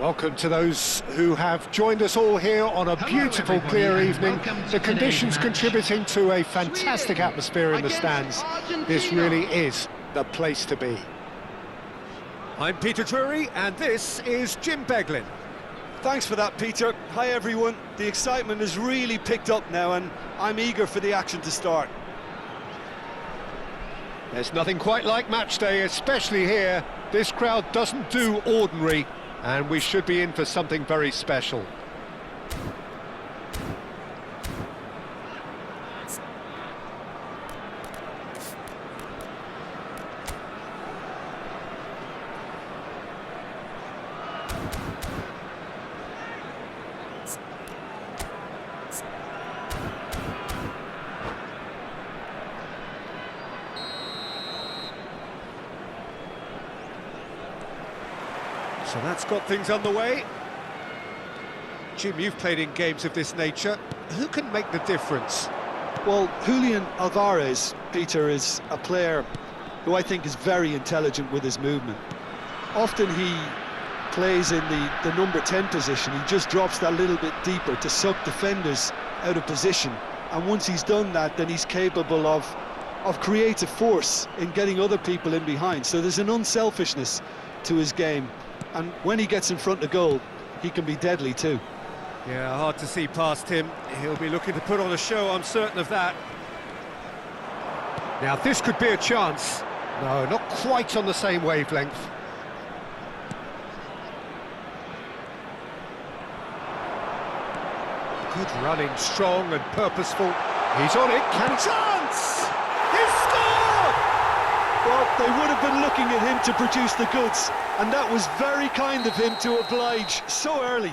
Welcome to those who have joined us all here on a beautiful, clear evening. The conditions contributing to a fantastic atmosphere in the stands. This really is the place to be. I'm Peter Drury, and this is Jim Beglin. Thanks for that, Peter. Hi, everyone. The excitement has really picked up now, and I'm eager for the action to start. There's nothing quite like match day, especially here. This crowd doesn't do ordinary, and we should be in for something very special. So that's got things underway. Jim, you've played in games of this nature. Who can make the difference? Well, Julian Alvarez, Peter, is a player who I think is very intelligent with his movement. Often he plays in the number 10 position. He just drops that little bit deeper to suck defenders out of position. And once he's done that, then he's capable of creative force in getting other people in behind. So there's an unselfishness to his game. And when he gets in front of goal, he can be deadly too. Yeah, hard to see past him. He'll be looking to put on a show, I'm certain of that. Now, this could be a chance. No, not quite on the same wavelength. Good running, strong and purposeful. He's on it, can he? Chance! He's scored! Well, they would have been looking at him to produce the goods, and that was very kind of him to oblige so early.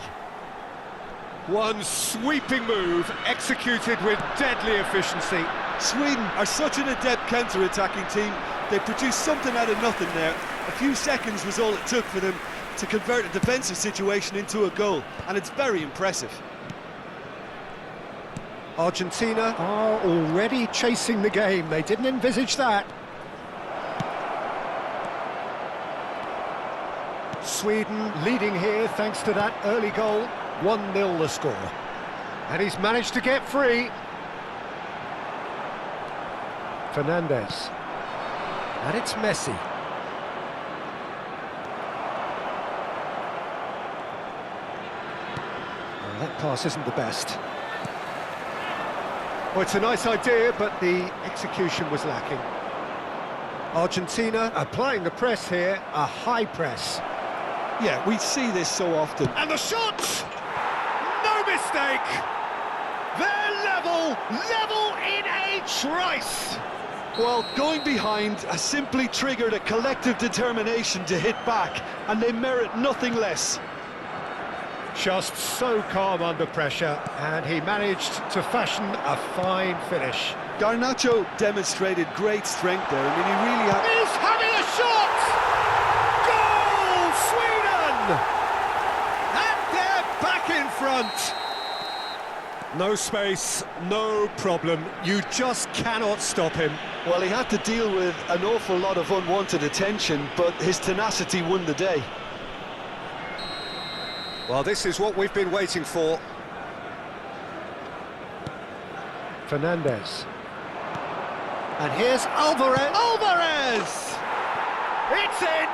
One sweeping move, executed with deadly efficiency. Sweden are such an adept counter-attacking team. They produced something out of nothing there. A few seconds was all it took for them to convert a defensive situation into a goal, and it's very impressive. Argentina are already chasing the game. They didn't envisage that. Sweden leading here thanks to that early goal. 1-0 the score. And he's managed to get free. Fernandez. And it's Messi. Well, that pass isn't the best. Well, it's a nice idea, but the execution was lacking. Argentina applying the press here, a high press. Yeah, we see this so often. And the shot! No mistake! They're level in a trice! Well, going behind has simply triggered a collective determination to hit back, and they merit nothing less. Just so calm under pressure, and he managed to fashion a fine finish. Garnacho demonstrated great strength there. I mean, he really had... He's having a shot! Goal, Sweden! And they're back in front. No space, no problem. You just cannot stop him. Well, he had to deal with an awful lot of unwanted attention, but his tenacity won the day. Well, this is what we've been waiting for. Fernandez. And here's Alvarez. Alvarez! It's in!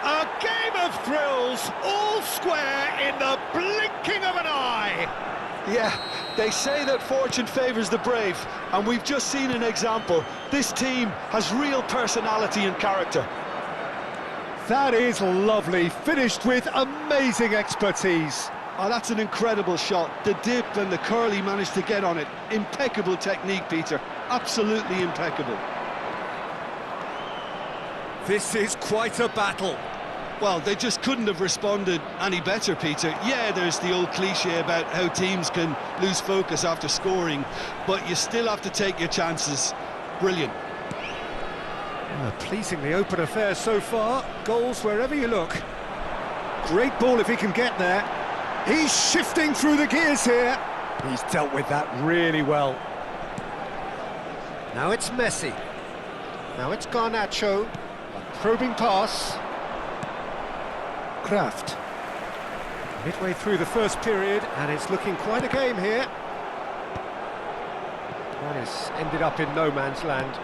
A game of thrills, all square in the blinking of an eye. Yeah, they say that fortune favours the brave, and we've just seen an example. This team has real personality and character. That is lovely, finished with amazing expertise. Oh, that's an incredible shot. The dip and the curl he managed to get on it. Impeccable technique, Peter. Absolutely impeccable. This is quite a battle. Well, they just couldn't have responded any better, Peter. Yeah, there's the old cliche about how teams can lose focus after scoring, but you still have to take your chances. Brilliant. A pleasingly open affair so far. Goals wherever you look. Great ball if he can get there. He's shifting through the gears here. He's dealt with that really well. Now it's Messi. Now it's Garnacho. A probing pass. Kraft. Midway through the first period, and it's looking quite a game here. One has ended up in no man's land.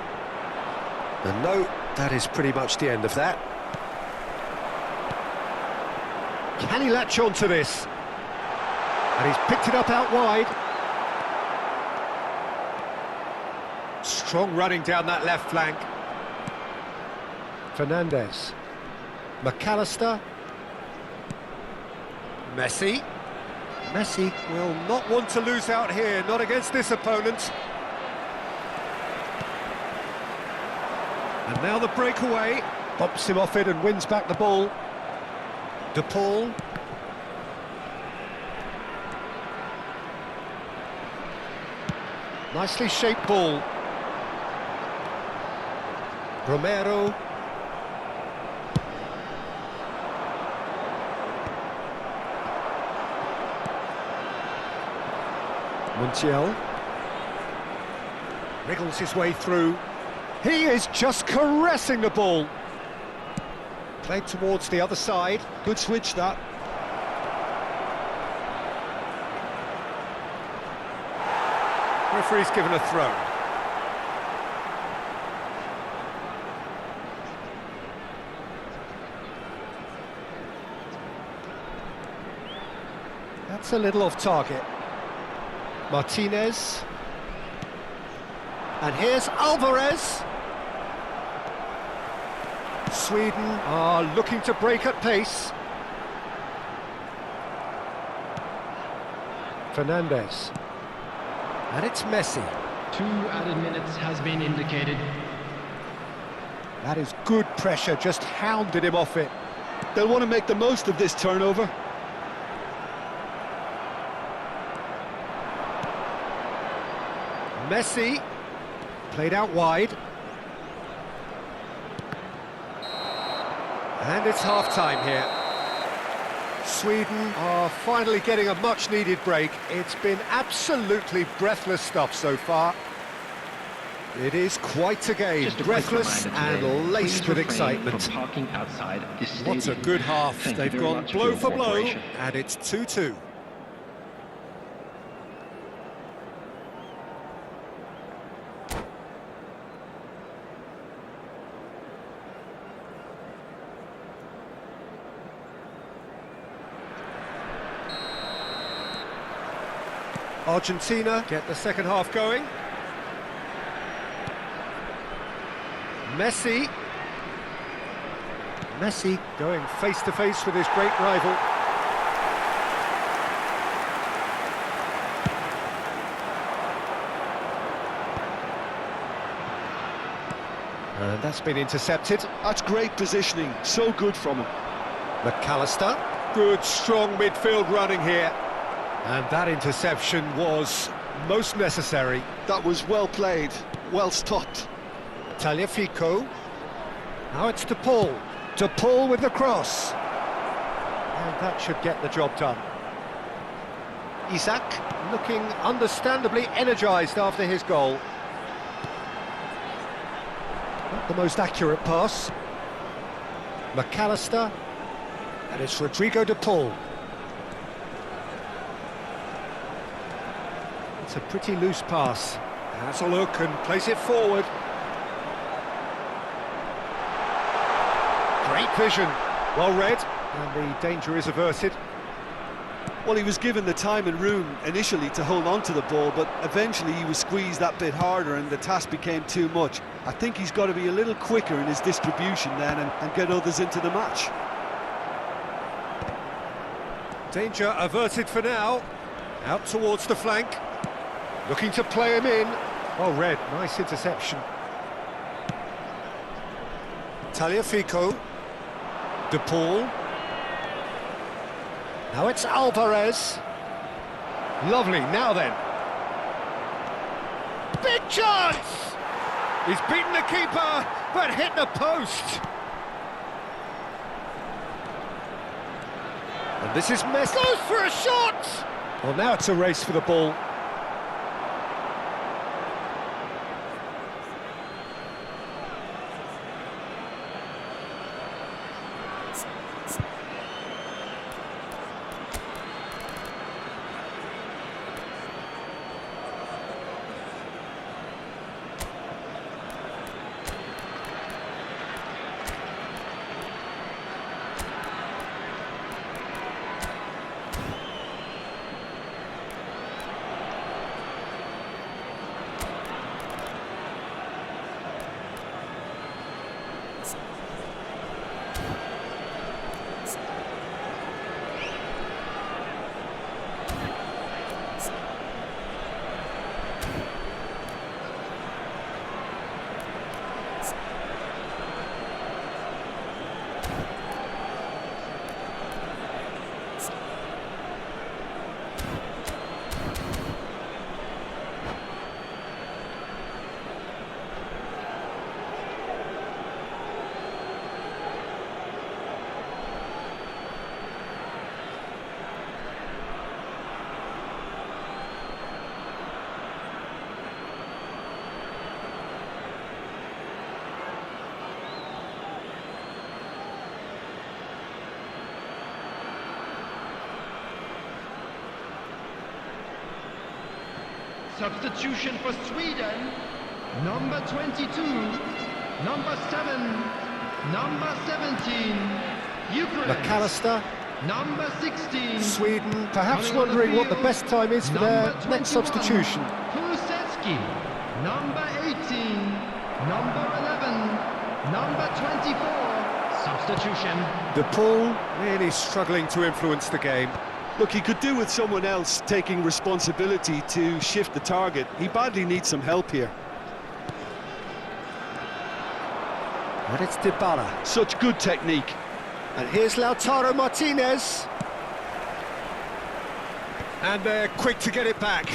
And no, that is pretty much the end of that. Can he latch on to this? And he's picked it up out wide. Strong running down that left flank. Fernandes. McAllister. Messi. Messi will not want to lose out here, not against this opponent. And now the breakaway. Bumps him off it and wins back the ball. De Paul. Nicely shaped ball. Romero. Montiel. Wriggles his way through. He is just caressing the ball. Played towards the other side. Good switch, that. Referee's given a throw. That's a little off target. Martinez. And here's Alvarez. Sweden are looking to break at pace. Fernandes. And it's Messi. 2 added minutes has been indicated. That is good pressure, just hounded him off it. They'll want to make the most of this turnover. Messi. Played out wide. And it's half-time here. Sweden are finally getting a much-needed break. It's been absolutely breathless stuff so far. It is quite a game, breathless and laced with excitement. What a good half. They've gone blow for blow, and it's 2-2. Argentina get the second half going. Messi. Messi going face to face with his great rival. And that's been intercepted. That's great positioning, so good from him. McAllister. Good, strong midfield running here. And that interception was most necessary. That was well played, well stopped. Tagliafico. Now it's De Paul. De Paul with the cross. And that should get the job done. Isaac looking understandably energised after his goal. Not the most accurate pass. McAllister. And it's Rodrigo De Paul. It's a pretty loose pass. Has a look and plays it forward. Great vision, well read, and the danger is averted. Well, he was given the time and room initially to hold on to the ball, but eventually he was squeezed that bit harder and the task became too much. I think he's got to be a little quicker in his distribution then and get others into the match. Danger averted for now. Out towards the flank. Looking to play him in. Oh, red, nice interception. Tagliafico. De Paul. Now it's Alvarez. Lovely, now then. Big chance! He's beaten the keeper, but hit the post. And this is Messi. Goes for a shot! Well, now it's a race for the ball. Substitution for Sweden, number 22, number 7, number 17, Ukraine, McAllister, number 16, Sweden, perhaps Running on the wondering what the field, best time is for their number next 21, substitution. Kulusevski, number 18, number 11, number 24, substitution. DePaul really struggling to influence the game. Look, he could do with someone else taking responsibility to shift the target. He badly needs some help here. And it's Dybala. Such good technique. And here's Lautaro Martinez. And they're quick to get it back.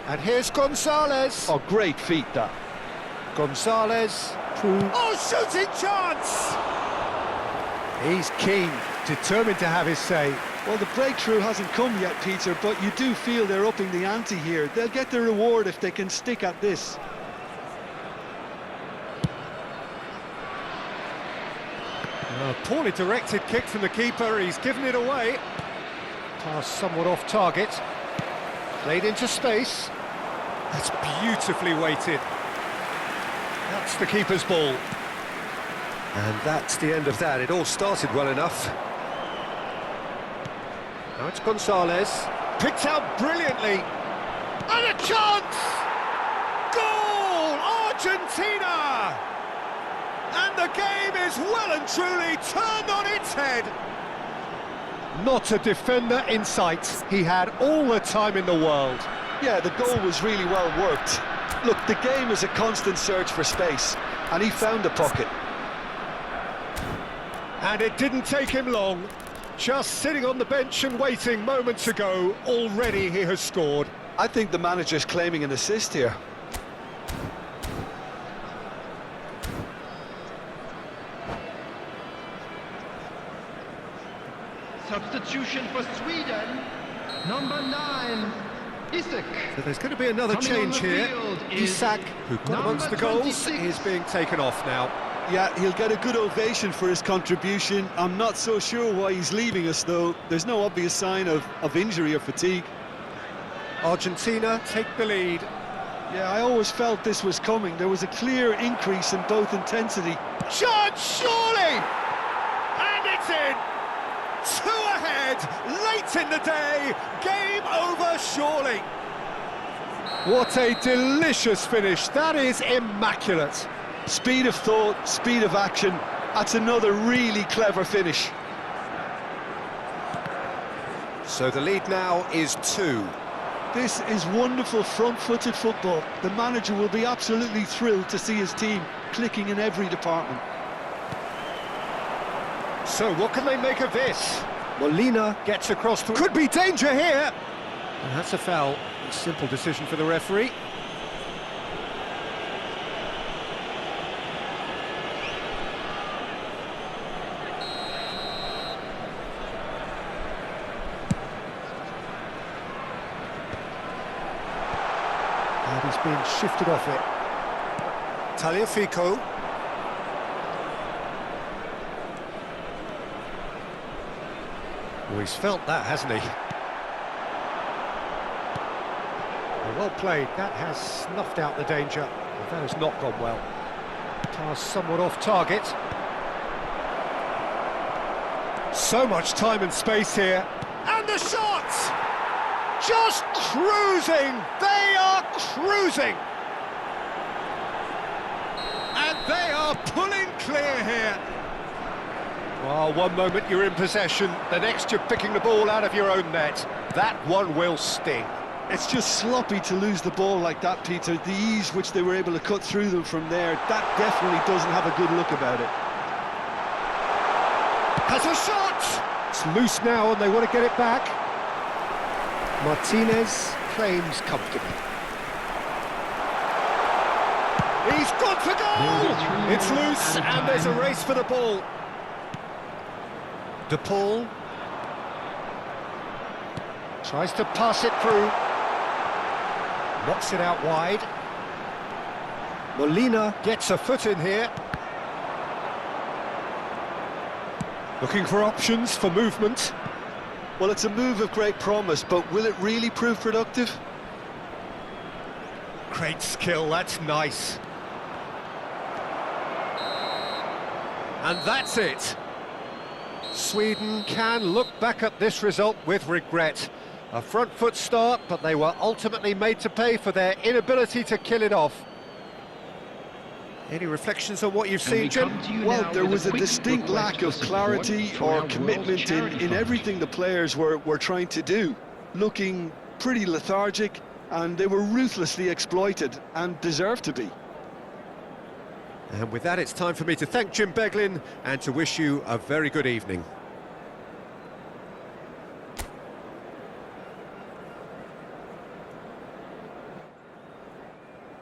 And here's Gonzalez. Oh, great feat, that. Gonzalez. Oh, shooting chance! He's keen, determined to have his say. Well, the breakthrough hasn't come yet, Peter, but you do feel they're upping the ante here. They'll get their reward if they can stick at this. A poorly directed kick from the keeper, he's given it away. Pass somewhat off target. Played into space. That's beautifully weighted. That's the keeper's ball. And that's the end of that. It all started well enough. Now it's Gonzalez. Picked out brilliantly. And a chance! Goal! Argentina! And the game is well and truly turned on its head. Not a defender in sight. He had all the time in the world. Yeah, the goal was really well worked. Look, the game is a constant search for space, and he found the pocket. And it didn't take him long. Just sitting on the bench and waiting moments ago, already he has scored. I think the manager's claiming an assist here. Substitution for Sweden, number 9, Isak. So there's going to be another Coming on change the here. field is Isak, who got number amongst the goals, 26. is being taken off now. Yeah, he'll get a good ovation for his contribution. I'm not so sure why he's leaving us, though. There's no obvious sign of injury or fatigue. Argentina take the lead. Yeah, I always felt this was coming. There was a clear increase in both intensity. Shot, surely! And it's in! 2 ahead, late in the day, game over surely. What a delicious finish, that is immaculate. Speed of thought, speed of action. That's another really clever finish. So the lead now is 2. This is wonderful front-footed football. The manager will be absolutely thrilled to see his team clicking in every department. So what can they make of this? Molina gets across to... Could be danger here! And that's a foul. A simple decision for the referee. And he's being shifted off it. Tagliafico. Well, he's felt that, hasn't he? Well played. That has snuffed out the danger. But that has not gone well. Pass somewhat off target. So much time and space here. And the shot! Just cruising! They are cruising! And They are pulling clear here. Well, one moment you're in possession, the next you're picking the ball out of your own net. That one will sting. It's just sloppy to lose the ball like that, Peter. The ease which they were able to cut through them from there, that definitely doesn't have a good look about it. Has a shot! It's loose now and they want to get it back. Martinez claims comfortably. He's gone for goal! It's loose and there's a race for the ball. De Paul tries to pass it through. Knocks it out wide. Molina gets a foot in here. Looking for options for movement. Well, it's a move of great promise, but will it really prove productive? Great skill, that's nice. And that's it. Sweden can look back at this result with regret. A front foot start, but they were ultimately made to pay for their inability to kill it off. Any reflections on what you've seen, Jim? Well, there was a distinct lack of clarity or commitment in everything the players were trying to do. Looking pretty lethargic, and they were ruthlessly exploited, and deserved to be. And with that, it's time for me to thank Jim Beglin and to wish you a very good evening.